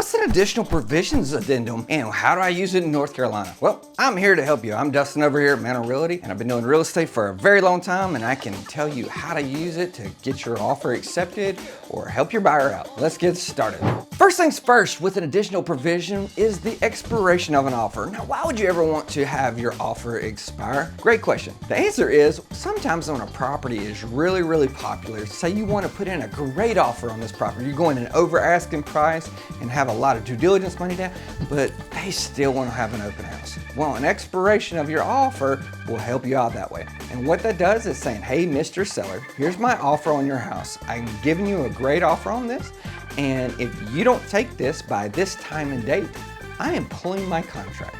What's an additional provisions addendum and how do I use it in North Carolina? Well, I'm here to help you. I'm Dustin over here at Mantle Realty, and I've been doing real estate for a very long time, and I can tell you how to use it to get your offer accepted or help your buyer out. Let's get started. First things first, with an additional provision is the expiration of an offer. Now, why would you ever want to have your offer expire? Great question. The answer is sometimes when a property is really popular, say you want to put in a great offer on this property, you're going an over asking price and have a lot of due diligence money down, but they still want to have an open house. Well, an expiration of your offer will help you out that way. And what that does is saying, hey, Mr. Seller, here's my offer on your house. I'm giving you a great offer on this, and if you don't take this by this time and date, I am pulling my contract.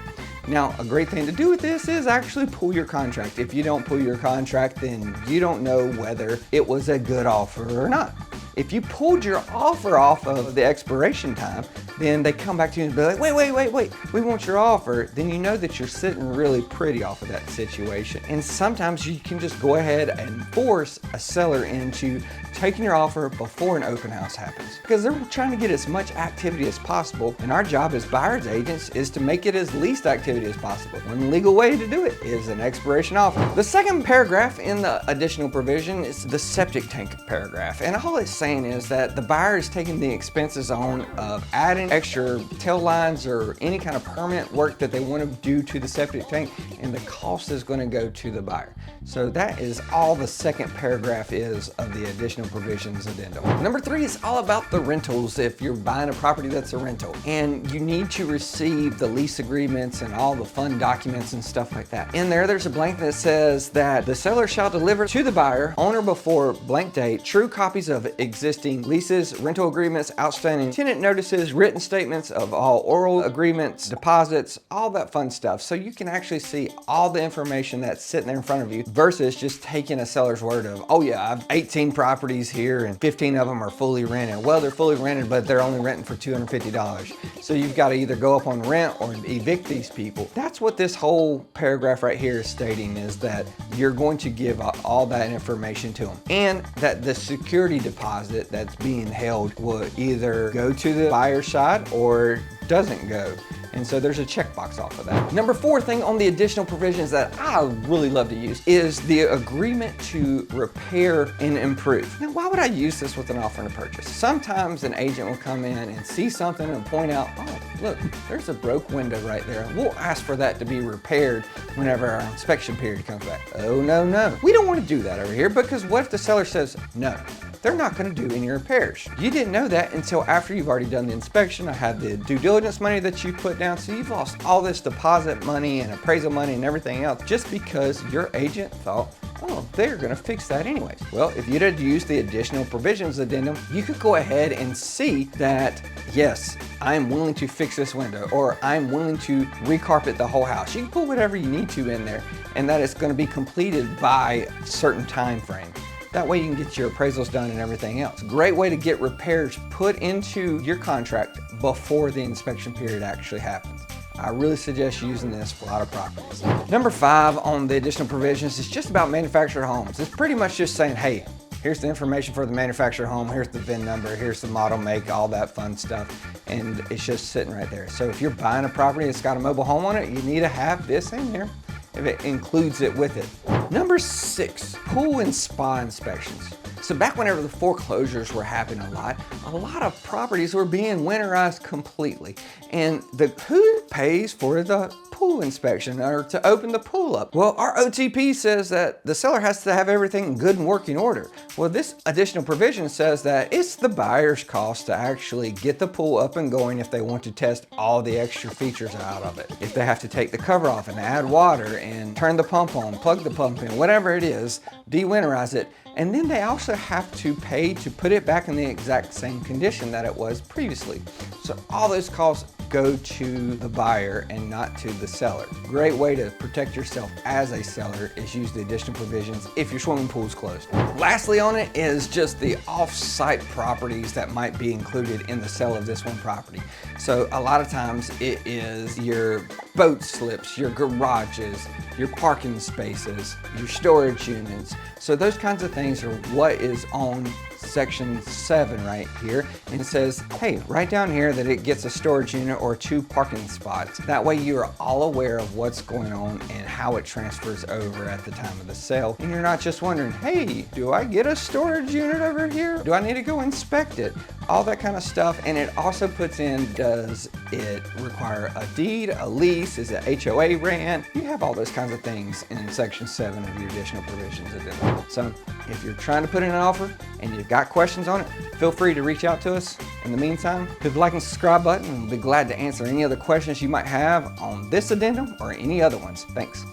Now, a great thing to do with this is actually pull your contract. If you don't pull your contract, then you don't know whether it was a good offer or not. If you pulled your offer off of the expiration time, then they come back to you and be like, wait, we want your offer. Then you know that you're sitting really pretty off of that situation. And sometimes you can just go ahead and force a seller into taking your offer before an open house happens, because they're trying to get as much activity as possible. And our job as buyer's agents is to make it as least activity as possible. One legal way to do it is an expiration offer. The second paragraph in the additional provision is the septic tank paragraph. And all it's saying is that the buyer is taking the expenses on of adding extra tail lines or any kind of permanent work that they want to do to the septic tank, and the cost is going to go to the buyer. So that is all the second paragraph is of the additional provisions addendum. Number 3 is all about the rentals. If you're buying a property that's a rental and you need to receive the lease agreements and all the fund documents and stuff like that. In there's a blank that says that the seller shall deliver to the buyer on or before blank date true copies of existing leases, rental agreements, outstanding tenant notices, written statements of all oral agreements, deposits, all that fun stuff. So you can actually see all the information that's sitting there in front of you versus just taking a seller's word of, oh yeah, I've 18 properties here and 15 of them are fully rented. Well, they're fully rented, but they're only renting for $250. So you've got to either go up on rent or evict these people. That's what this whole paragraph right here is stating, is that you're going to give all that information to them, and that the security deposit that's being held will either go to the buyer's side or doesn't go. And so there's a checkbox off of that. Number 4 thing on the additional provisions that I really love to use is the agreement to repair and improve. Now, why would I use this with an offer and a purchase? Sometimes an agent will come in and see something and point out, oh, look, there's a broke window right there. We'll ask for that to be repaired whenever our inspection period comes back. Oh, no. We don't want to do that over here, because what if the seller says no? They're not going to do any repairs. You didn't know that until after you've already done the inspection. I had the due diligence money that you put down, so you've lost all this deposit money and appraisal money and everything else just because your agent thought, oh, they're going to fix that anyways. Well, if you'd have used the additional provisions addendum, you could go ahead and see that, yes, I'm willing to fix this window, or I'm willing to recarpet the whole house. You can put whatever you need to in there, and that it's going to be completed by a certain time frame. That way you can get your appraisals done and everything else. Great way to get repairs put into your contract before the inspection period actually happens. I really suggest using this for a lot of properties. Number 5 on the additional provisions is just about manufactured homes. It's pretty much just saying, hey, here's the information for the manufactured home, here's the VIN number, here's the model, make, all that fun stuff, and it's just sitting right there. So if you're buying a property that's got a mobile home on it, you need to have this in here if it includes it with it. Number 6, pool and spa inspections. So back whenever the foreclosures were happening a lot of properties were being winterized completely. And who pays for the pool inspection or to open the pool up? Well, our OTP says that the seller has to have everything in good and working order. Well, this additional provision says that it's the buyer's cost to actually get the pool up and going if they want to test all the extra features out of it. If they have to take the cover off and add water and turn the pump on, plug the pump in, whatever it is, de-winterize it. And then they also have to pay to put it back in the exact same condition that it was previously. So all those costs go to the buyer and not to the seller. Great way to protect yourself as a seller is use the additional provisions if your swimming pool is closed. Lastly on it is just the off-site properties that might be included in the sale of this one property. So a lot of times it is your boat slips, your garages, your parking spaces, your storage units. So those kinds of things are what is on section 7 right here, and it says, hey, write down here that it gets a storage unit or 2 parking spots. That way you are all aware of what's going on and how it transfers over at the time of the sale. And you're not just wondering, hey, do I get a storage unit over here? Do I need to go inspect it? All that kind of stuff. And it also puts in, does it require a deed, a lease? Is it HOA ran? You have all those kinds of things in section 7 of your additional provisions addendum. So if you're trying to put in an offer and you've got questions on it, feel free to reach out to us. In the meantime, hit the like and subscribe button, and we'll be glad to answer any other questions you might have on this addendum or any other ones. Thanks.